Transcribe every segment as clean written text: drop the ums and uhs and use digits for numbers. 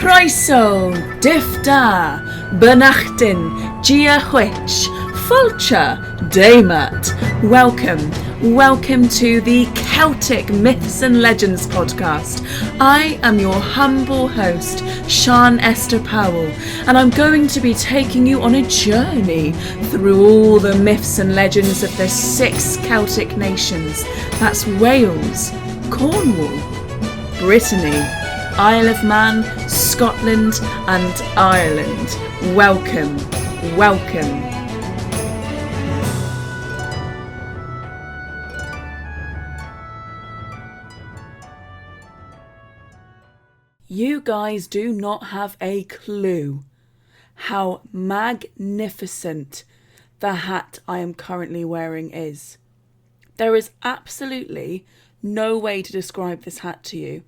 Croeso, Difda, Bernachtin, Gia Hwitch, Folklore, Daymat. Welcome to the Celtic Myths and Legends podcast. I am your humble host, Sian Esther Powell, and I'm going to be taking you on a journey through all the myths and legends of the 6 Celtic nations. That's Wales, Cornwall, Brittany, Isle of Man, Scotland and Ireland. Welcome. You guys do not have a clue how magnificent the hat I am currently wearing is. There is absolutely no way to describe this hat to you.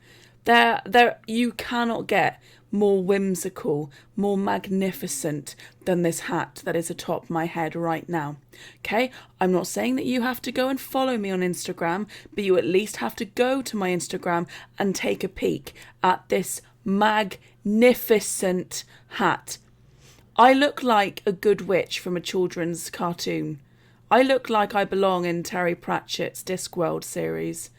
You cannot get more whimsical, more magnificent than this hat that is atop my head right now. Okay, I'm not saying that you have to go and follow me on Instagram, but you at least have to go to my Instagram and take a peek at this magnificent hat. I look like a good witch from a children's cartoon. I look like I belong in Terry Pratchett's Discworld series.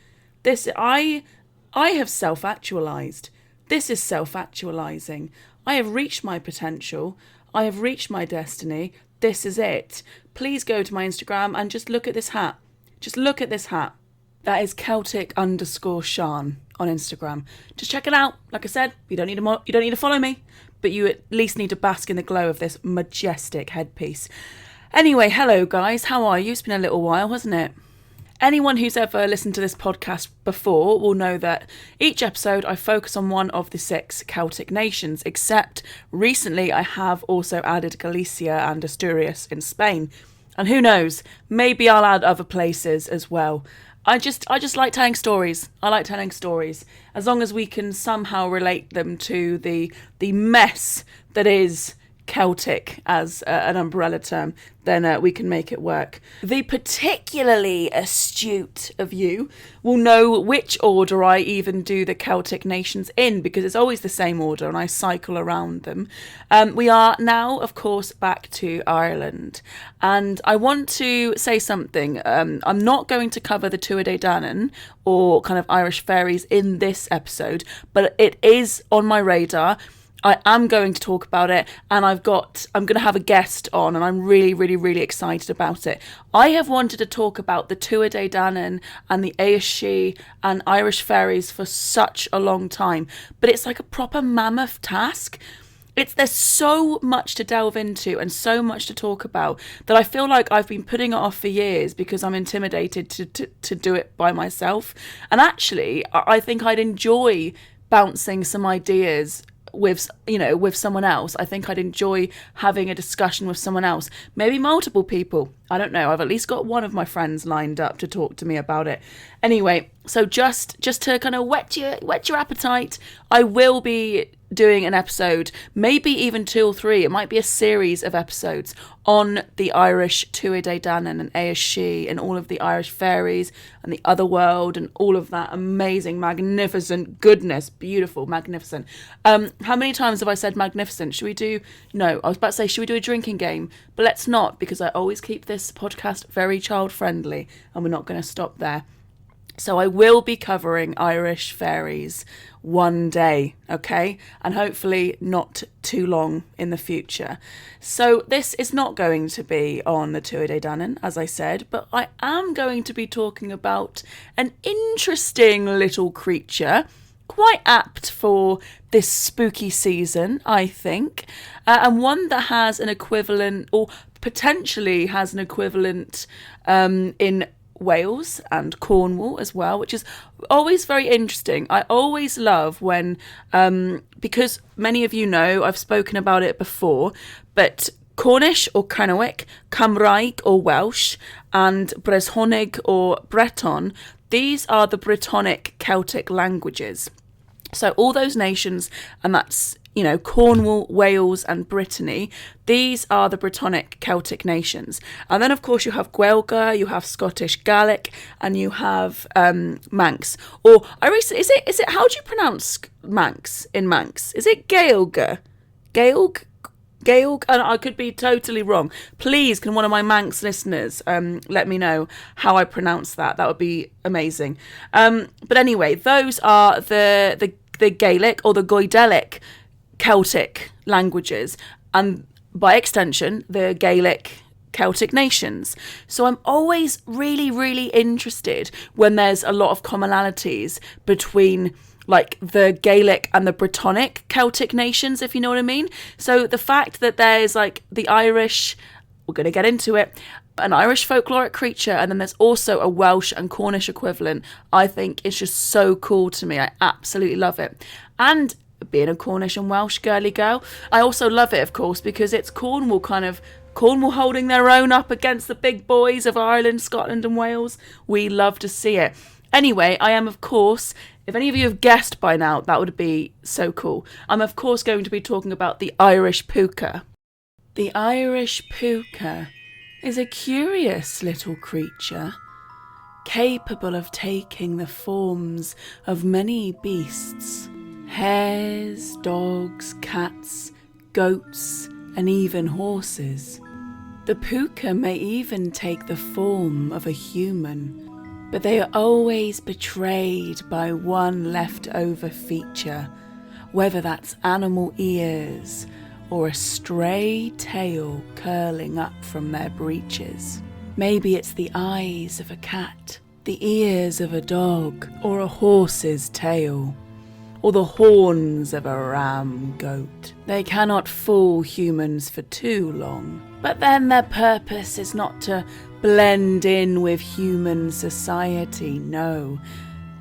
I have self-actualized. This is self-actualizing. I have reached my potential. I have reached my destiny. This is it. Please go to my Instagram and just look at this hat. Just look at this hat. That is Celtic_Sian on Instagram. Just check it out. Like I said, you don't need to follow me, but you at least need to bask in the glow of this majestic headpiece. Anyway, hello guys. How are you? It's been a little while, hasn't it? Anyone who's ever listened to this podcast before will know that each episode I focus on one of the 6 Celtic nations, except recently I have also added Galicia and Asturias in Spain. And who knows, maybe I'll add other places as well. I just like telling stories. I like telling stories. As long as we can somehow relate them to the mess that is Celtic as an umbrella term, then we can make it work. The particularly astute of you will know which order I even do the Celtic nations in, because it's always the same order and I cycle around them. We are now, of course, back to Ireland, and I want to say something. I'm not going to cover the Tuatha Dé Danann or kind of Irish fairies in this episode, but it is on my radar. I am going to talk about it, and I'm going to have a guest on, and I'm really, really, really excited about it. I have wanted to talk about the Tuatha Dé Danann and the Aoife and Irish fairies for such a long time, but it's like a proper mammoth task. There's so much to delve into and so much to talk about that I feel like I've been putting it off for years because I'm intimidated to do it by myself. And actually, I think I'd enjoy bouncing some ideas with someone else. I think I'd enjoy having a discussion with someone else, maybe multiple people. I don't know. I've at least got one of my friends lined up to talk to me about it. Anyway, so just to kind of whet your appetite, I will be doing an episode, maybe even 2 or 3. It might be a series of episodes on the Irish Tuatha Dé Danann and Aoife and all of the Irish fairies and the other world and all of that amazing, magnificent goodness. Beautiful, magnificent. How many times have I said magnificent? Should we do a drinking game? But let's not, because I always keep this podcast very child friendly, and we're not going to stop there. So I will be covering Irish fairies one day, okay? And hopefully not too long in the future. So this is not going to be on the Tuatha Dé Danann, as I said, but I am going to be talking about an interesting little creature, quite apt for this spooky season, I think, and one that has an equivalent, or potentially has an equivalent in Wales and Cornwall as well, which is always very interesting. I always love when, because many of you know, I've spoken about it before, but Cornish or Cynwyc, Cymraeg or Welsh, and Breshonig or Breton, these are the Brittonic Celtic languages. So all those nations, and that's, Cornwall, Wales and Brittany, these are the Brittonic Celtic nations. And then, of course, you have Gaeilge, you have Scottish Gaelic, and you have Manx. Or, is it, how do you pronounce Manx in Manx? Is it Gaeilge? Gaeilge? And I could be totally wrong. Please, can one of my Manx listeners let me know how I pronounce that? That would be amazing. But anyway, those are the Gaelic or the Goidelic Celtic languages, and by extension, the Gaelic Celtic nations. So I'm always really, really interested when there's a lot of commonalities between like the Gaelic and the Brittonic Celtic nations, if you know what I mean. So the fact that there's like the Irish, we're going to get into it, an Irish folkloric creature, and then there's also a Welsh and Cornish equivalent, I think is just so cool to me. I absolutely love it. And being a Cornish and Welsh girly girl, I also love it, of course, because it's Cornwall holding their own up against the big boys of Ireland, Scotland and Wales. We love to see it. Anyway, I am, of course, if any of you have guessed by now, that would be so cool. I'm, of course, going to be talking about the Irish Puca. The Irish Puca is a curious little creature, capable of taking the forms of many beasts. Hares, dogs, cats, goats, and even horses. The puca may even take the form of a human, but they are always betrayed by one leftover feature, whether that's animal ears or a stray tail curling up from their breeches. Maybe it's the eyes of a cat, the ears of a dog, or a horse's tail, or the horns of a ram goat. They cannot fool humans for too long. But then their purpose is not to blend in with human society, no.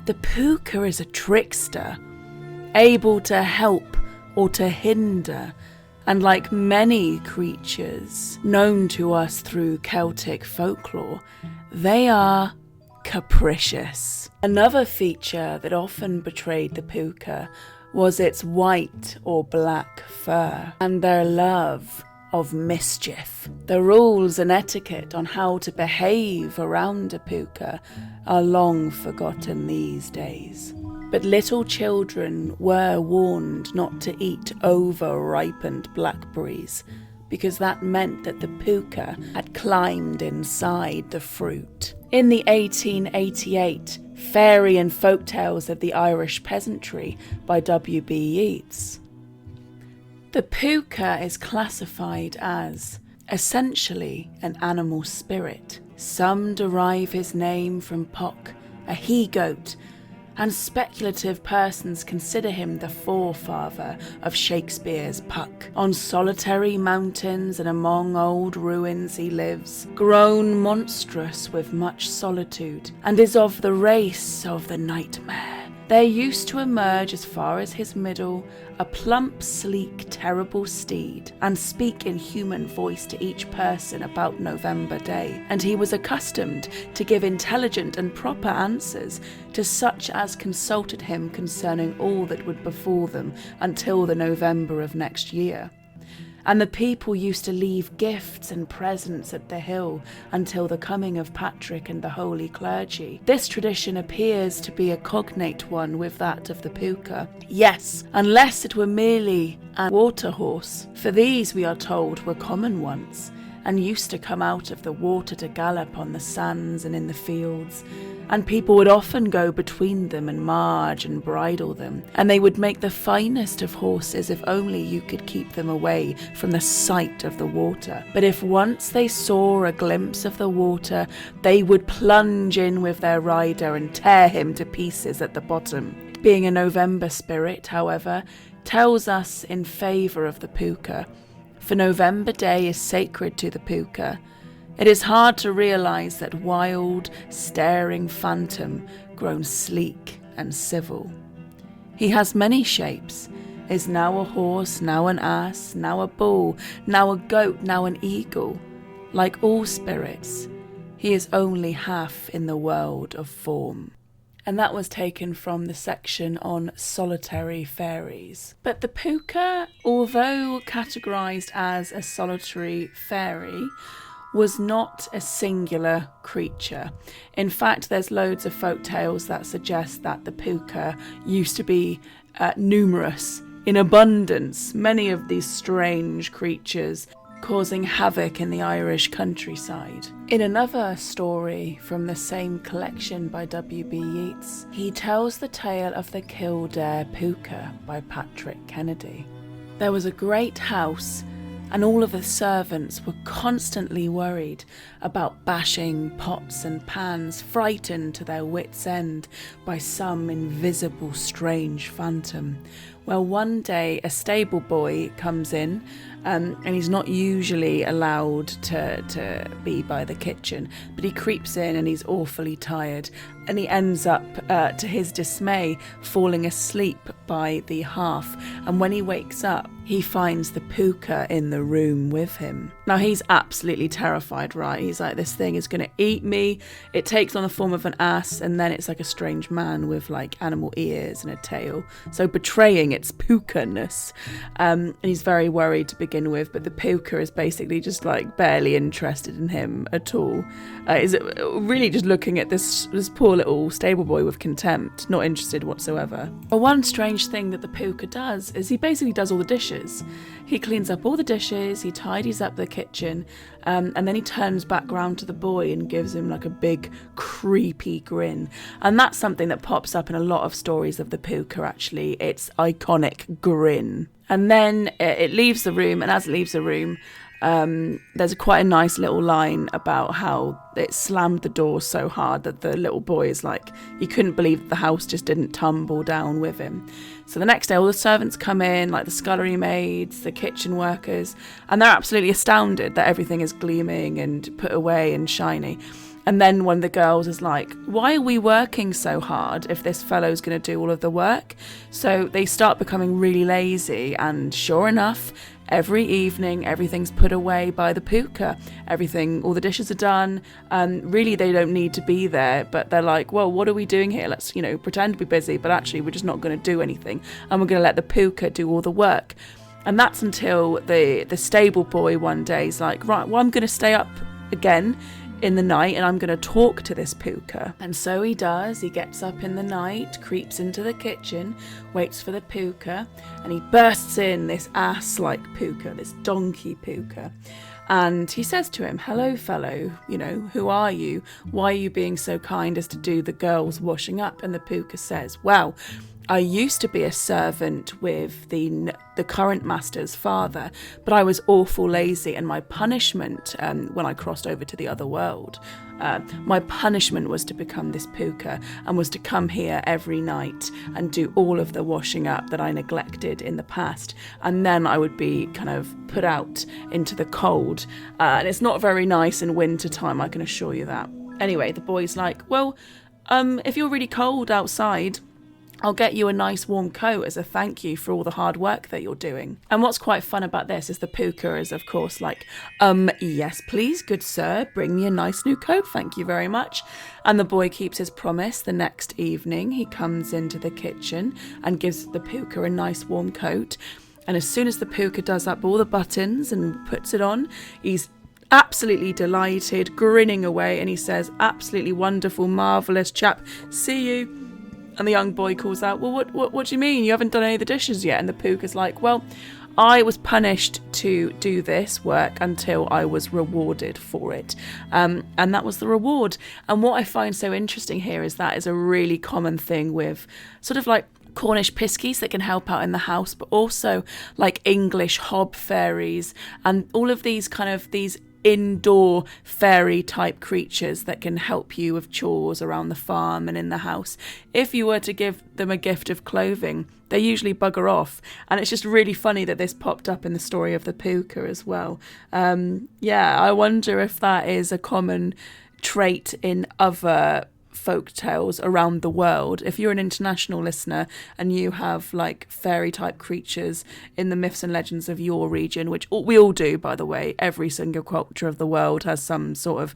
The puca is a trickster, able to help or to hinder, and like many creatures known to us through Celtic folklore, they are capricious. Another feature that often betrayed the puca was its white or black fur and their love of mischief. The rules and etiquette on how to behave around a puca are long forgotten these days. But little children were warned not to eat over-ripened blackberries, because that meant that the puca had climbed inside the fruit. In the 1888 Fairy and Folktales of the Irish Peasantry by W.B. Yeats, the puca is classified as essentially an animal spirit. Some derive his name from Puck, a he-goat, and speculative persons consider him the forefather of Shakespeare's Puck. On solitary mountains and among old ruins he lives, grown monstrous with much solitude, and is of the race of the nightmare. There used to emerge as far as his middle a plump, sleek, terrible steed, and speak in human voice to each person about November Day, and he was accustomed to give intelligent and proper answers to such as consulted him concerning all that would befall them until the November of next year. And the people used to leave gifts and presents at the hill until the coming of Patrick and the holy clergy. This tradition appears to be a cognate one with that of the puca. Yes, unless it were merely a water horse, for these, we are told, were common once, and used to come out of the water to gallop on the sands and in the fields, and people would often go between them and marge and bridle them, and they would make the finest of horses if only you could keep them away from the sight of the water. But if once they saw a glimpse of the water, they would plunge in with their rider and tear him to pieces at the bottom. Being a November spirit, however, tells us in favour of the puca, for November Day is sacred to the puca. It is hard to realise that wild, staring phantom grown sleek and civil. He has many shapes, is now a horse, now an ass, now a bull, now a goat, now an eagle. Like all spirits, he is only half in the world of form. and that was taken from the section on solitary fairies. But the puca, although categorised as a solitary fairy, was not a singular creature. In fact, there's loads of folk tales that suggest that the puca used to be numerous, in abundance, many of these strange creatures causing havoc in the Irish countryside. In another story from the same collection by W.B. Yeats, he tells the tale of the Kildare Puca by Patrick Kennedy. There was a great house, and all of the servants were constantly worried about bashing pots and pans, frightened to their wits' end by some invisible strange phantom. Well, one day a stable boy comes in, and he's not usually allowed to be by the kitchen, but he creeps in and he's awfully tired, and he ends up, to his dismay, falling asleep by the hearth. And when he wakes up, he finds the puca in the room with him. Now, he's absolutely terrified, right? He's like, this thing is going to eat me. It takes on the form of an ass, and then it's like a strange man with like animal ears and a tail, so betraying its puca-ness. And he's very worried to begin with, but the puca is basically just like barely interested in him at all. Is it really just looking at this poor little stable boy with contempt, not interested whatsoever. But one strange thing that the puca does is he basically does all the dishes. He cleans up all the dishes, he tidies up the kitchen, and then he turns back round to the boy and gives him like a big creepy grin. And that's something that pops up in a lot of stories of the puca, actually. It's iconic grin. And then it leaves the room, and as it leaves the room, there's quite a nice little line about how it slammed the door so hard that the little boy is like, he couldn't believe that the house just didn't tumble down with him. So the next day, all the servants come in, like the scullery maids, the kitchen workers, and they're absolutely astounded that everything is gleaming and put away and shiny. And then one of the girls is like, why are we working so hard if this fellow's going to do all of the work? So they start becoming really lazy, and sure enough, every evening everything's put away by the puca. Everything, all the dishes are done. Really, they don't need to be there, but they're like, well, what are we doing here? Let's, pretend to be busy, but actually we're just not going to do anything, and we're going to let the puca do all the work. And that's until the stable boy one day is like, right, well, I'm going to stay up again in the night, and I'm going to talk to this puca. And so he does. He gets up in the night, creeps into the kitchen, waits for the puca, and he bursts in, this ass-like puca, this donkey puca. And he says to him, hello, fellow, who are you? Why are you being so kind as to do the girls' washing up? And the puca says, well, I used to be a servant with the current master's father, but I was awful lazy, and my punishment, when I crossed over to the other world, my punishment was to become this puca, and was to come here every night and do all of the washing up that I neglected in the past, and then I would be kind of put out into the cold, and it's not very nice in winter time, I can assure you that. Anyway, the boy's like, well, if you're really cold outside, I'll get you a nice warm coat as a thank you for all the hard work that you're doing. And what's quite fun about this is the puca is, of course, like, yes, please, good sir, bring me a nice new coat, thank you very much. And the boy keeps his promise. The next evening, he comes into the kitchen and gives the puca a nice warm coat. And as soon as the puca does up all the buttons and puts it on, he's absolutely delighted, grinning away, and he says, absolutely wonderful, marvellous chap, see you. And the young boy calls out, well, what do you mean? You haven't done any of the dishes yet? And the puca's like, well, I was punished to do this work until I was rewarded for it. And that was the reward. And what I find so interesting here is that is a really common thing with sort of like Cornish piskies that can help out in the house, but also like English hob fairies and all of these indoor fairy type creatures that can help you with chores around the farm and in the house. If you were to give them a gift of clothing, they usually bugger off, and it's just really funny that this popped up in the story of the puca as well. I wonder if that is a common trait in other folk tales around the world. If you're an international listener and you have like fairy type creatures in the myths and legends of your region, which we all do, by the way, every single culture of the world has some sort of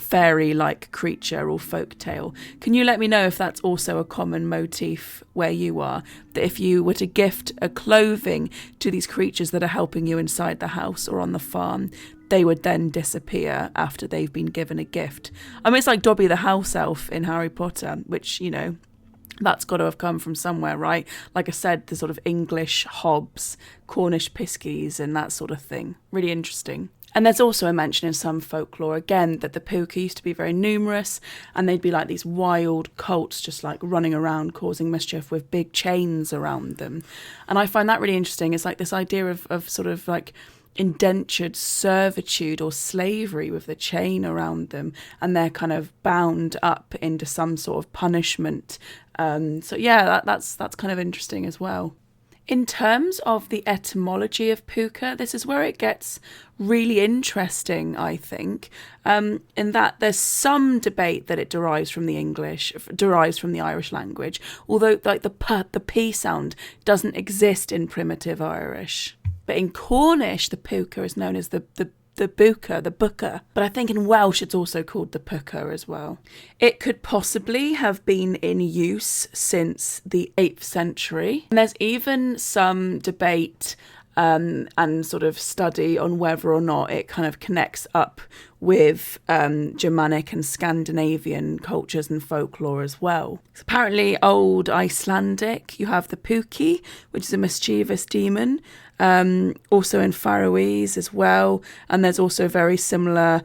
fairy-like creature or folk tale. Can you let me know if that's also a common motif where you are? That if you were to gift a clothing to these creatures that are helping you inside the house or on the farm, they would then disappear after they've been given a gift. I mean, it's like Dobby the house elf in Harry Potter, which, you know, that's got to have come from somewhere, right? Like I said, the sort of English hobs, Cornish piskies and that sort of thing. Really interesting. And there's also a mention in some folklore, again, that the Puca used to be very numerous and they'd be like these wild colts just like running around causing mischief with big chains around them. And I find that really interesting. It's like this idea of sort of like indentured servitude or slavery with the chain around them, and they're kind of bound up into some sort of punishment. So yeah, that's kind of interesting as well. In terms of the etymology of Puca, this is where it gets really interesting, I think, in that there's some debate that it derives from the Irish language, although like the P sound doesn't exist in primitive Irish. But in Cornish, the Puca is known as the Buca. But I think in Welsh it's also called the Puca as well. It could possibly have been in use since the 8th century. And there's even some debate and sort of study on whether or not it kind of connects up with Germanic and Scandinavian cultures and folklore as well. So apparently Old Icelandic, you have the Puki, which is a mischievous demon, also in Faroese as well, and there's also very similar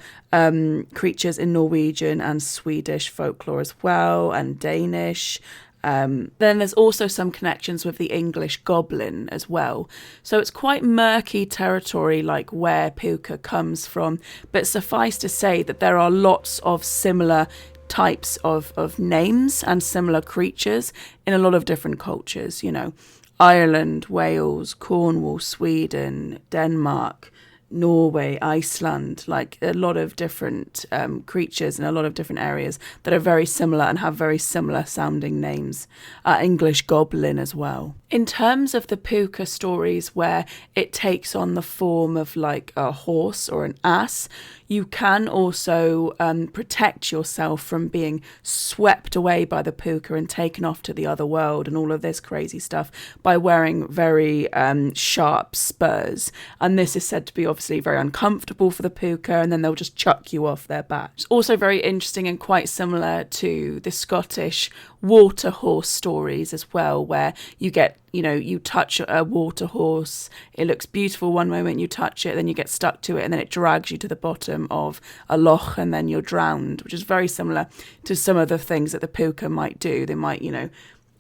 creatures in Norwegian and Swedish folklore as well, and Danish. Then there's also some connections with the English goblin as well. So it's quite murky territory, like where Puca comes from. But suffice to say that there are lots of similar types of names and similar creatures in a lot of different cultures, you know. Ireland, Wales, Cornwall, Sweden, Denmark, Norway, Iceland, like a lot of different creatures in a lot of different areas that are very similar and have very similar sounding names. English goblin as well. In terms of the Puca stories where it takes on the form of like a horse or an ass, you can also protect yourself from being swept away by the Puca and taken off to the other world and all of this crazy stuff by wearing very sharp spurs. And this is said to be obviously very uncomfortable for the Puca, and then they'll just chuck you off their back. It's also very interesting and quite similar to the Scottish water horse stories as well, where you get, you know, you touch a water horse, it looks beautiful one moment, you touch it, then you get stuck to it, and then it drags you to the bottom of a loch, and then you're drowned, which is very similar to some of the things that the Puca might do. They might, you know,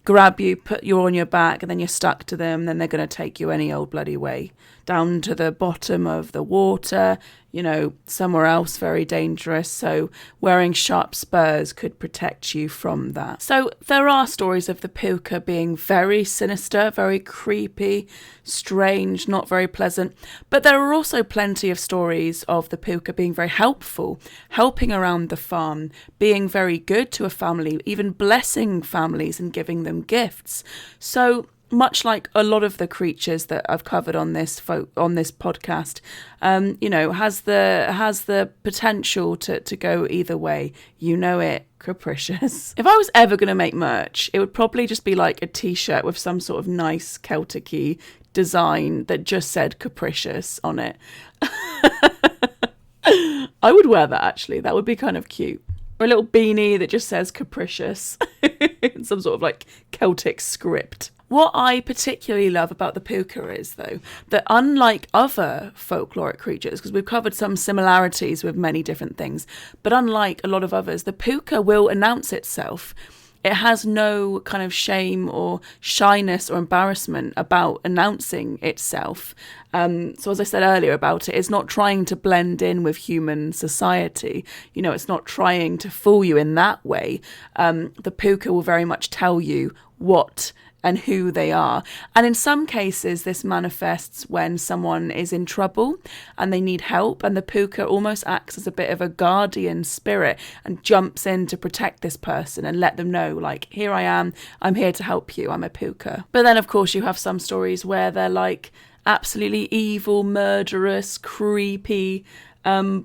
grab you, put you on your back, and then you're stuck to them, then they're going to take you any old bloody way down to the bottom of the water, you know, somewhere else very dangerous. So wearing sharp spurs could protect you from that. So there are stories of the Puca being very sinister, very creepy, strange, not very pleasant. But there are also plenty of stories of the Puca being very helpful, helping around the farm, being very good to a family, even blessing families and giving them gifts. So much like a lot of the creatures that I've covered on this podcast, you know, has the potential to go either way. You know it, capricious. If I was ever going to make merch, it would probably just be like a t-shirt with some sort of nice Celtic-y design that just said capricious on it. I would wear that, actually. That would be kind of cute. Or a little beanie that just says capricious in some sort of like Celtic script. What I particularly love about the Puca is, though, that unlike other folkloric creatures, because we've covered some similarities with many different things, but unlike a lot of others, the Puca will announce itself. It has no kind of shame or shyness or embarrassment about announcing itself. So as I said earlier about it, it's not trying to blend in with human society. You know, it's not trying to fool you in that way. The Puca will very much tell you what and who they are. And in some cases, this manifests when someone is in trouble and they need help, and the Puca almost acts as a bit of a guardian spirit and jumps in to protect this person and let them know, like, here I am, I'm here to help you, I'm a Puca. But then, of course, you have some stories where they're like absolutely evil, murderous, creepy,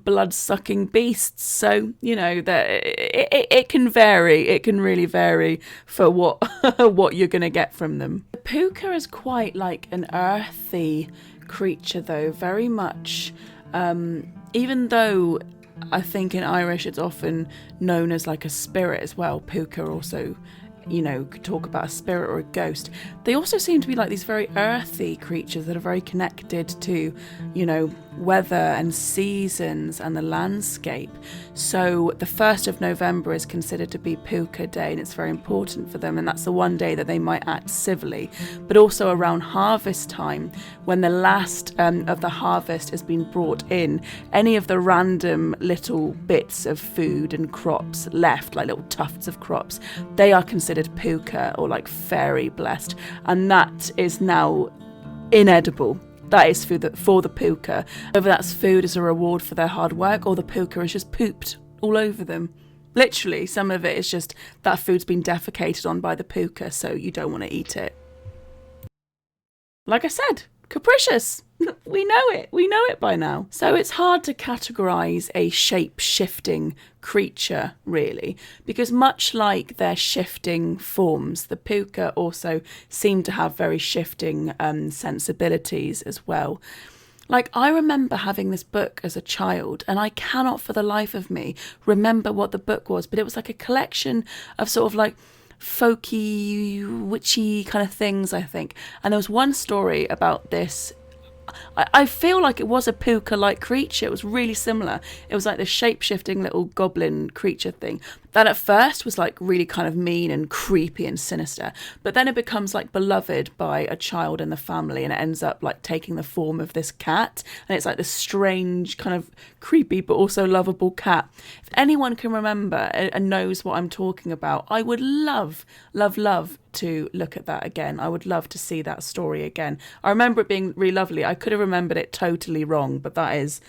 blood-sucking beasts. So, you know, that it can vary. It can really vary for what what you're going to get from them. The puca is quite like an earthy creature, though, very much. Even though I think in Irish it's often known as like a spirit as well. Puca also, you know, could talk about a spirit or a ghost. They also seem to be like these very earthy creatures that are very connected to, you know, weather and seasons and the landscape. So the 1st of November is considered to be Puca Day, and it's very important for them, and that's the one day that they might act civilly. But also around harvest time, when the last of the harvest has been brought in, any of the random little bits of food and crops left, like little tufts of crops, they are considered Puca, or like fairy blessed, and that is now inedible. That is for the puca. Whether that's food as a reward for their hard work, or the puca is just pooped all over them. Literally, some of it is just that food's been defecated on by the puca, so you don't want to eat it. Like I said, capricious. We know it by now. So it's hard to categorise a shape-shifting creature, really, because much like their shifting forms, the puca also seem to have very shifting sensibilities as well. Like, I remember having this book as a child, and I cannot for the life of me remember what the book was, but it was like a collection of sort of like folky, witchy kind of things, I think. And there was one story about this. I feel like it was a puca-like creature. It was really similar. It was like this shape-shifting little goblin creature thing that at first was like really kind of mean and creepy and sinister, but then it becomes like beloved by a child in the family, and it ends up like taking the form of this cat, and it's like this strange kind of creepy but also lovable cat. If anyone can remember and knows what I'm talking about, I would love to look at that again. I would love to see that story again. I remember it being really lovely. I could have remembered it totally wrong, but that is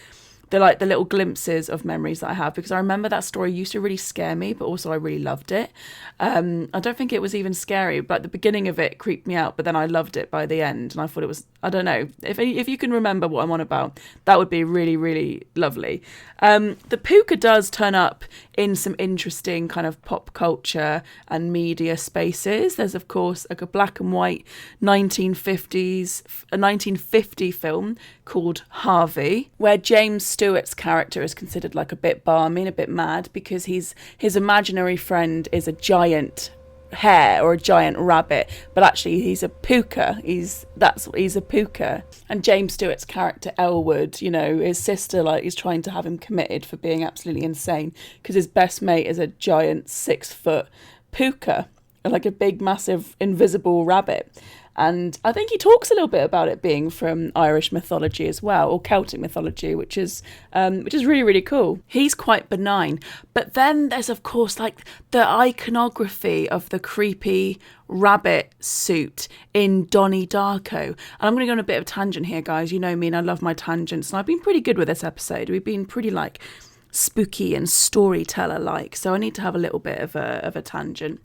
the little glimpses of memories that I have, because I remember that story used to really scare me, but also I really loved it. I don't think it was even scary, but the beginning of it creeped me out, but then I loved it by the end, and I thought it was, I don't know, if you can remember what I'm on about, that would be really, really lovely. The puca does turn up in some interesting kind of pop culture and media spaces. There's, of course, like a black and white 1950 film called Harvey, where James Stewart's character is considered like a bit balmy and a bit mad, because his imaginary friend is a giant hare or a giant rabbit, but actually he's a puca. He's a puca. And James Stewart's character Elwood, you know, his sister like is trying to have him committed for being absolutely insane, because his best mate is a giant 6-foot puca, like a big massive invisible rabbit. And I think he talks a little bit about it being from Irish mythology as well, or Celtic mythology, which is really, really cool. He's quite benign. But then there's, of course, like the iconography of the creepy rabbit suit in Donnie Darko. And I'm going to go on a bit of a tangent here, guys. You know me, and I love my tangents. And I've been pretty good with this episode. We've been pretty like spooky and storyteller like, so I need to have a little bit of a tangent.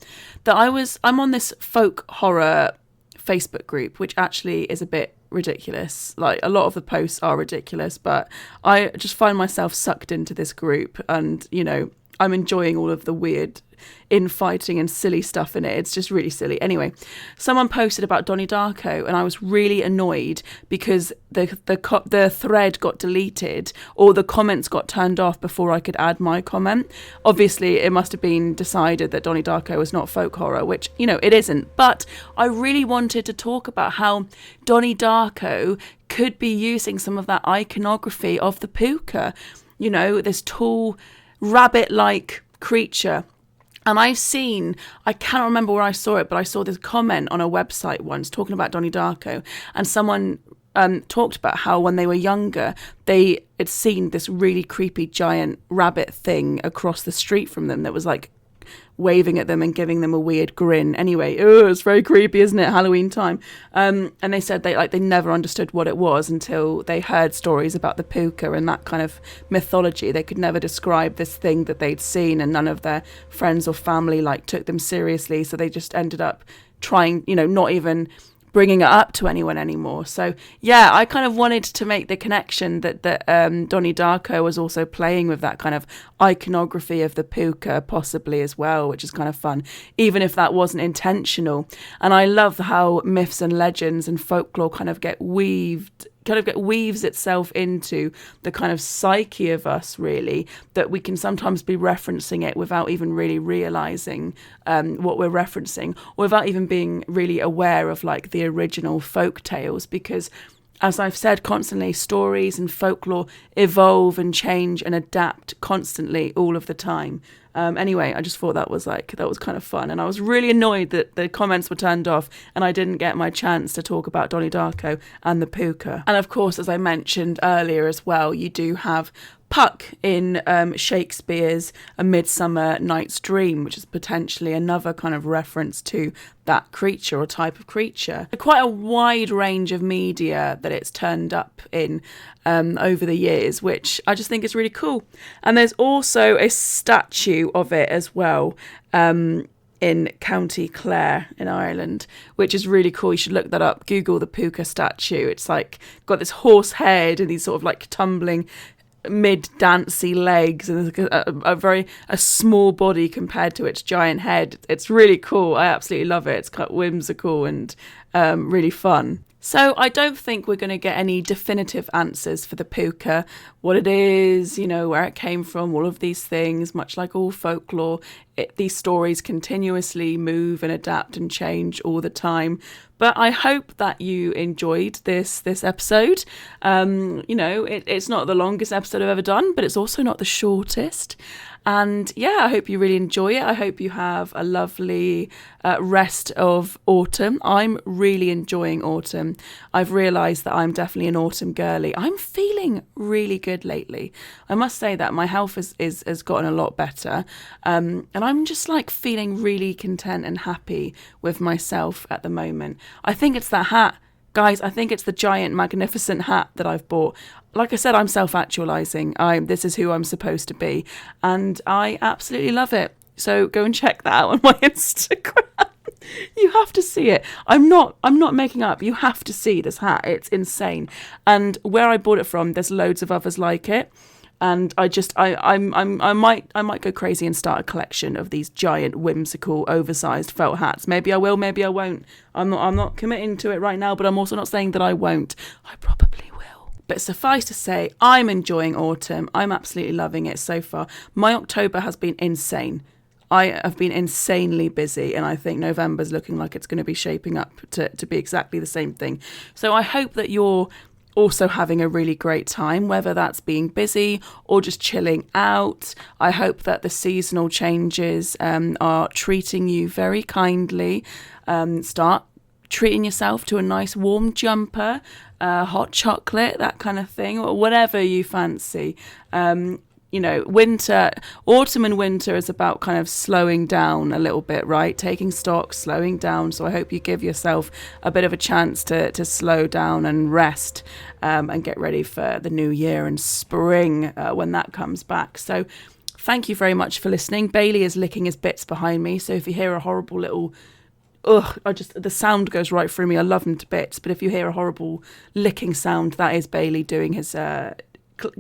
I'm on this folk horror Facebook group, which actually is a bit ridiculous. Like, a lot of the posts are ridiculous, but I just find myself sucked into this group, and you know, I'm enjoying all of the weird infighting and silly stuff in it. It's just really silly. Anyway, someone posted about Donnie Darko, and I was really annoyed because the thread got deleted, or the comments got turned off before I could add my comment. Obviously, it must have been decided that Donnie Darko was not folk horror, which, you know, it isn't. But I really wanted to talk about how Donnie Darko could be using some of that iconography of the puca. You know, this tall, rabbit-like creature. And I cannot remember where I saw it, but I saw this comment on a website once talking about Donnie Darko, and someone talked about how when they were younger, they had seen this really creepy giant rabbit thing across the street from them that was like waving at them and giving them a weird grin. Anyway, it's very creepy, isn't it? Halloween time. And they said they never understood what it was until they heard stories about the puca and that kind of mythology. They could never describe this thing that they'd seen, and none of their friends or family like took them seriously. So they just ended up trying, you know, not even bringing it up to anyone anymore. So yeah, I kind of wanted to make the connection that Donnie Darko was also playing with that kind of iconography of the puka possibly as well, which is kind of fun, even if that wasn't intentional. And I love how myths and legends and folklore kind of weaves itself into the kind of psyche of us, really, that we can sometimes be referencing it without even really realizing what we're referencing, or without even being really aware of like the original folk tales, because as I've said constantly, stories and folklore evolve and change and adapt constantly all of the time. Anyway, I just thought that was kind of fun, and I was really annoyed that the comments were turned off and I didn't get my chance to talk about Donnie Darko and the puka. And of course, as I mentioned earlier as well, you do have Puck in Shakespeare's A Midsummer Night's Dream, which is potentially another kind of reference to that creature or type of creature. Quite a wide range of media that it's turned up in over the years, which I just think is really cool. And there's also a statue of it as well in County Clare in Ireland, which is really cool. You should look that up. Google the puka statue. It's like got this horse head and these sort of like tumbling mid-dancy legs and a small body compared to its giant head. It's really cool. I absolutely love it. It's quite whimsical and really fun. So I don't think we're going to get any definitive answers for the puka, what it is, where it came from, all of these things. Much like all folklore, these stories continuously move and adapt and change all the time. But I hope that you enjoyed this episode. It's not the longest episode I've ever done, but it's also not the shortest. And yeah, I hope you really enjoy it. I hope you have a lovely rest of autumn. I'm really enjoying autumn. I've realised that I'm definitely an autumn girly. I'm feeling really good lately. I must say that my health has gotten a lot better. And I'm just like feeling really content and happy with myself at the moment. I think it's that hat. Guys, I think it's the giant, magnificent hat that I've bought. Like I said, I'm self-actualising. This is who I'm supposed to be. And I absolutely love it. So go and check that out on my Instagram. You have to see it. I'm not making up. You have to see this hat. It's insane. And where I bought it from, there's loads of others like it. And I might go crazy and start a collection of these giant, whimsical, oversized felt hats. Maybe I will, maybe I won't. I'm not committing to it right now, but I'm also not saying that I won't. I probably will. But suffice to say, I'm enjoying autumn. I'm absolutely loving it so far. My October has been insane. I have been insanely busy, and I think November's looking like it's going to be shaping up to be exactly the same thing. So I hope that you're also having a really great time, whether that's being busy or just chilling out. I hope that the seasonal changes are treating you very kindly. Start treating yourself to a nice warm jumper, hot chocolate, that kind of thing, or whatever you fancy. Autumn and winter is about kind of slowing down a little bit, right? Taking stock, slowing down. So I hope you give yourself a bit of a chance to slow down and rest and get ready for the new year and spring when that comes back. So thank you very much for listening. Bailey is licking his bits behind me. So if you hear a horrible little the sound goes right through me. I love him to bits. But if you hear a horrible licking sound, that is Bailey doing his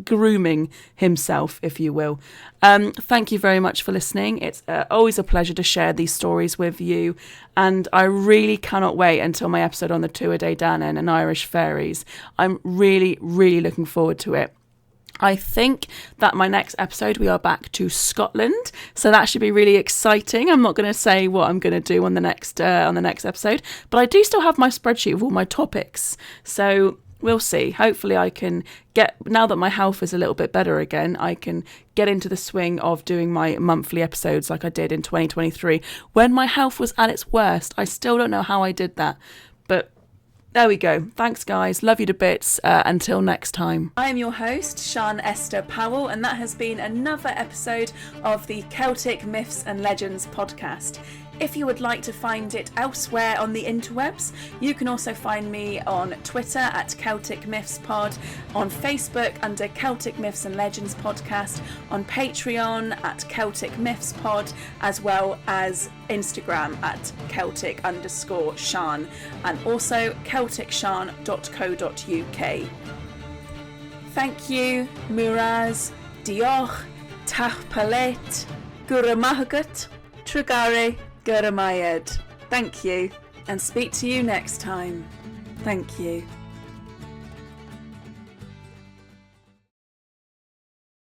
grooming himself, if you will. Thank you very much for listening. It's always a pleasure to share these stories with you, and I really cannot wait until my episode on the Tuatha Danann and Irish fairies. I'm really, really looking forward to it. I think that my next episode, we are back to Scotland, so that should be really exciting. I'm not going to say what I'm going to do on the next episode, but I do still have my spreadsheet of all my topics, so we'll see. Hopefully I can now that my health is a little bit better again, I can get into the swing of doing my monthly episodes like I did in 2023. When my health was at its worst, I still don't know how I did that. But there we go. Thanks, guys. Love you to bits. Until next time. I am your host, Sian Esther Powell, and that has been another episode of the Celtic Myths and Legends podcast. If you would like to find it elsewhere on the interwebs, you can also find me on Twitter at Celtic Myths Pod, on Facebook under Celtic Myths and Legends Podcast, on Patreon at Celtic Myths Pod, as well as Instagram at Celtic_Shan, and also CelticShan.co.uk. Thank you, Muraz, Diolch, Tachpalet, Guramahagat, Trugare, Guramayed. Thank you, and speak to you next time. Thank you.